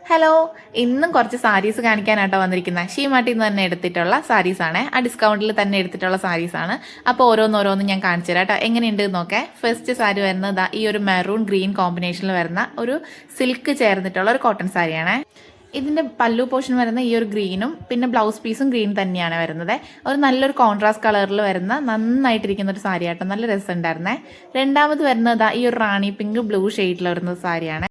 Hello, ഇന്നും കുറച്ച് സാരീസ് കാണിക്കാനായിട്ടോ വന്നിരിക്കുന്നത്. ഷീമാട്ടിൽ നിന്ന് തന്നെ എടുത്തിട്ടുള്ള സാരീസാണ്. ആ ഡിസ്കൗണ്ടിൽ തന്നെ എടുത്തിട്ടുള്ള സാരീസാണ്. അപ്പോൾ ഓരോന്നോരോന്ന് ഞാൻ കാണിച്ചു തരാം കേട്ടോ. എങ്ങനെയുണ്ട് നോക്കേ. ഫസ്റ്റ് സാരി വരുന്നത് ഈ ഒരു മെറൂൺ ഗ്രീൻ കോമ്പിനേഷനിൽ വരുന്ന ഒരു സിൽക്ക് ചേർന്നിട്ടുള്ള ഒരു കോട്ടൺ സാരിയാണ്. ഇതിൻ്റെ പല്ലു പോർഷൻ വരുന്ന ഈ ഒരു ഗ്രീനും പിന്നെ ബ്ലൗസ് പീസും ഗ്രീൻ തന്നെയാണ് വരുന്നത്. ഒരു നല്ലൊരു കോൺട്രാസ്റ്റ് കളറിൽ വരുന്ന നന്നായിട്ടിരിക്കുന്ന ഒരു സാരി ആട്ടോ. നല്ല രസമുണ്ടായിരുന്നേ. രണ്ടാമത് വരുന്നത് ഈ ഒരു റാണി പിങ്ക് ബ്ലൂ ഷെയ്ഡിൽ വരുന്ന സാരിയാണ്.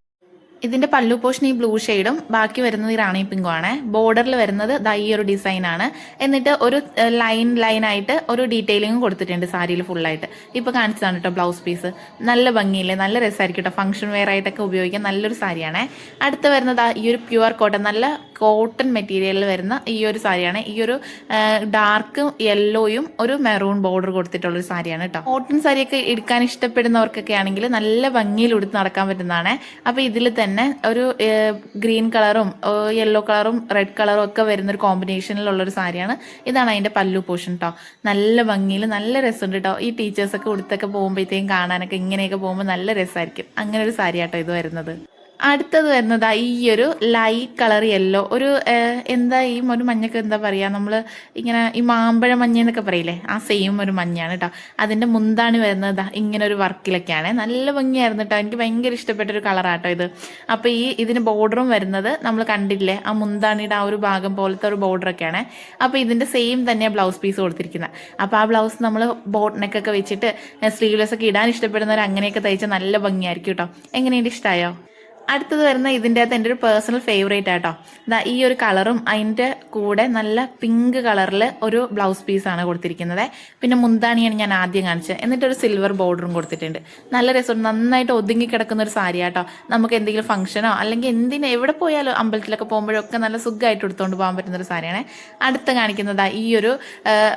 ഇതിന്റെ പല്ലു പോർഷൻ ഈ ബ്ലൂ ഷെയ്ഡും ബാക്കി വരുന്നത് ഈ റാണി പിങ്കും ആണ്. ബോർഡറിൽ വരുന്നത് ഈ ഒരു ഡിസൈൻ ആണ്. എന്നിട്ട് ഒരു ലൈൻ ആയിട്ട് ഒരു ഡീറ്റെയിലിംഗും കൊടുത്തിട്ടുണ്ട് സാരിയിൽ ഫുള്ളായിട്ട്. ഇപ്പൊ കാണിച്ചതാണ് കേട്ടോ ബ്ലൗസ് പീസ്. നല്ല ഭംഗിയില്ലേ, നല്ല രസമായിരിക്കും കേട്ടോ. ഫംഗ്ഷൻ വെയർ ആയിട്ടൊക്കെ ഉപയോഗിക്കാൻ നല്ലൊരു സാരിയാണ്. അടുത്ത് വരുന്നത് ഈ ഒരു പ്യുവർ കോട്ടൺ, നല്ല കോട്ടൺ മെറ്റീരിയലിൽ വരുന്ന ഈ ഒരു സാരിയാണ്. ഈ ഒരു ഡാർക്ക് യെല്ലോയും ഒരു മെറൂൺ ബോർഡർ കൊടുത്തിട്ടുള്ള ഒരു സാരിയാണ് കേട്ടോ. കോട്ടൺ സാരിയൊക്കെ എടുക്കാൻ ഇഷ്ടപ്പെടുന്നവർക്കൊക്കെ ആണെങ്കിൽ നല്ല ഭംഗിയിൽ ഉടുത്ത് നടക്കാൻ പറ്റുന്നതാണ്. അപ്പൊ ഇതിൽ തന്നെ ഒരു ഗ്രീൻ കളറും യെല്ലോ കളറും റെഡ് കളറും ഒക്കെ വരുന്ന ഒരു കോമ്പിനേഷനിലുള്ള ഒരു സാരിയാണ്. ഇതാണ് അതിന്റെ പല്ലു പോർഷൻ കേട്ടോ. നല്ല ഭംഗിയിൽ നല്ല രസമുണ്ട് കേട്ടോ. ഈ ടീച്ചേഴ്സൊക്കെ ഉടുത്തൊക്കെ പോകുമ്പോഴത്തേക്കും കാണാനൊക്കെ ഇങ്ങനെയൊക്കെ പോകുമ്പോൾ നല്ല രസമായിരിക്കും. അങ്ങനെ ഒരു സാരി ആട്ടോ ഇത് വരുന്നത്. അടുത്തത് വരുന്നത് ഈ ഒരു ലൈറ്റ് കളർ യെല്ലോ, ഒരു എന്താ ഈ ഒരു മഞ്ഞക്ക് എന്താ പറയുക, നമ്മൾ ഇങ്ങനെ ഈ മാമ്പഴ മഞ്ഞ എന്നൊക്കെ പറയില്ലേ, ആ സെയിം ഒരു മഞ്ഞാണ് കേട്ടോ. അതിൻ്റെ മുന്താണി വരുന്നത് ഇങ്ങനെ ഒരു വർക്കിലൊക്കെയാണ്. നല്ല ഭംഗിയായിരുന്നു കേട്ടോ. എനിക്ക് ഭയങ്കര ഇഷ്ടപ്പെട്ടൊരു കളറാട്ടോ ഇത്. അപ്പോൾ ഇതിന് ബോർഡറും വരുന്നത് നമ്മൾ കണ്ടില്ലേ, ആ മുന്താണിയുടെ ആ ഒരു ഭാഗം പോലത്തെ ഒരു ബോർഡറൊക്കെയാണ്. അപ്പോൾ ഇതിൻ്റെ സെയിം തന്നെ ബ്ലൗസ് പീസ് കൊടുത്തിരിക്കുന്നത്. അപ്പോൾ ആ ബ്ലൗസ് നമ്മൾ ബോട്ട് നെക്കൊക്കെ വെച്ചിട്ട് സ്ലീവ്ലെസ് ഒക്കെ ഇടാൻ ഇഷ്ടപ്പെടുന്നവർ അങ്ങനെയൊക്കെ തയ്ച്ചാൽ നല്ല ഭംഗിയായിരിക്കും കേട്ടോ. എങ്ങനെയുണ്ട്, ഇഷ്ടമായോ? അടുത്തത് വരുന്ന ഇതിൻ്റെ അകത്ത് എൻ്റെ ഒരു പേഴ്സണൽ ഫേവറേറ്റ് ആട്ടോ. ഈ ഒരു കളറും അതിൻ്റെ കൂടെ നല്ല പിങ്ക് കളറിൽ ഒരു ബ്ലൗസ് പീസാണ് കൊടുത്തിരിക്കുന്നത്. പിന്നെ മുന്താണിയാണ് ഞാൻ ആദ്യം കാണിച്ചത്. എന്നിട്ടൊരു സിൽവർ ബോർഡറും കൊടുത്തിട്ടുണ്ട്. നല്ല രസമുണ്ട്, നന്നായിട്ട് ഒതുങ്ങി കിടക്കുന്ന ഒരു സാരി ആട്ടോ. നമുക്ക് എന്തെങ്കിലും ഫംഗ്ഷനോ അല്ലെങ്കിൽ എവിടെ പോയാലോ അമ്പലത്തിലൊക്കെ പോകുമ്പോഴൊക്കെ നല്ല സുഖമായിട്ട് എടുത്തുകൊണ്ട് പോകാൻ പറ്റുന്ന ഒരു സാരിയാണ്. അടുത്ത് കാണിക്കുന്നത് ഈ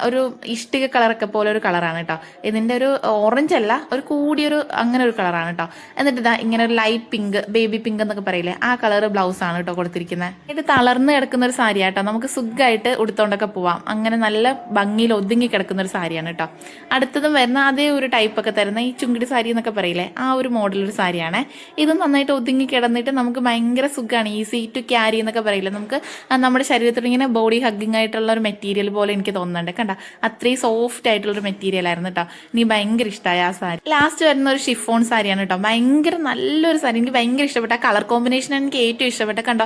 ഒരു ഇഷ്ടിക കളറൊക്കെ പോലെ ഒരു കളറാണ് കേട്ടോ. ഇതിൻ്റെ ഒരു ഓറഞ്ച് അല്ല, ഒരു കൂടിയൊരു അങ്ങനെ ഒരു കളറാണ് കേട്ടോ. എന്നിട്ട് ഇങ്ങനെ ഒരു ലൈറ്റ് പിങ്ക്, ബേബി പിങ്ക് എന്നൊക്കെ പറയില്ലേ, ആ കളർ ബ്ലൗസ് ആണ് കേട്ടോ കൊടുത്തിരിക്കുന്നത്. ഇത് തളർന്ന് കിടക്കുന്ന ഒരു സാരി ആട്ടോ. നമുക്ക് സുഖമായിട്ട് ഉടുത്തോണ്ടൊക്കെ പോവാം. അങ്ങനെ നല്ല ഭംഗിയിൽ ഒതുങ്ങി കിടക്കുന്ന ഒരു സാരിയാണ് കേട്ടോ. അടുത്തതും വരുന്ന അതേ ഒരു ടൈപ്പൊക്കെ തരുന്ന ഈ ചുങ്കിടി സാരി എന്നൊക്കെ പറയില്ലേ, ആ ഒരു മോഡലൊരു സാരിയാണ്. ഇതും നന്നായിട്ട് ഒതുങ്ങി കിടന്നിട്ട് നമുക്ക് ഭയങ്കര സുഖമാണ്. ഈസി ടു ക്യാരി എന്നൊക്കെ പറയില്ലേ, നമുക്ക് നമ്മുടെ ശരീരത്തിൽ ഇങ്ങനെ ബോഡി ഹഗ്ഗിങ് ആയിട്ടുള്ള ഒരു മെറ്റീരിയൽ പോലെ എനിക്ക് തോന്നുന്നുണ്ട്. കണ്ട, അത്രയും സോഫ്റ്റ് ആയിട്ടുള്ളൊരു മെറ്റീരിയൽ ആയിരുന്നു കേട്ടോ. എനിക്ക് ഭയങ്കര ഇഷ്ടമായി ആ സാരി. ലാസ്റ്റ് വരുന്ന ഒരു ഷിഫോൺ സാരിയാണ് കേട്ടോ. ഭയങ്കര നല്ലൊരു സാരി, എനിക്ക് ഭയങ്കര ഇഷ്ടപ്പെട്ട കളർ കോമ്പിനേഷൻ എനിക്ക് ഏറ്റവും ഇഷ്ടപ്പെട്ട. കണ്ടോ,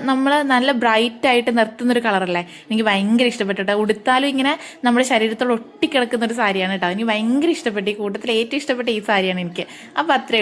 നമ്മൾ നല്ല ബ്രൈറ്റ് ആയിട്ട് നിർത്തുന്നൊരു കളറല്ലേ, എനിക്ക് ഭയങ്കര ഇഷ്ടപ്പെട്ടോ. ഉടുത്താലും ഇങ്ങനെ നമ്മുടെ ശരീരത്തോട് ഒട്ടിക്കിടക്കുന്ന ഒരു സാരിയാണ് കേട്ടോ. എനിക്ക് ഭയങ്കര ഇഷ്ടപ്പെട്ടു. ഈ കൂട്ടത്തിൽ ഏറ്റവും ഇഷ്ടപ്പെട്ട ഈ സാരിയാണ് എനിക്ക്. അപ്പോൾ അത്രയേ ഉള്ളൂ.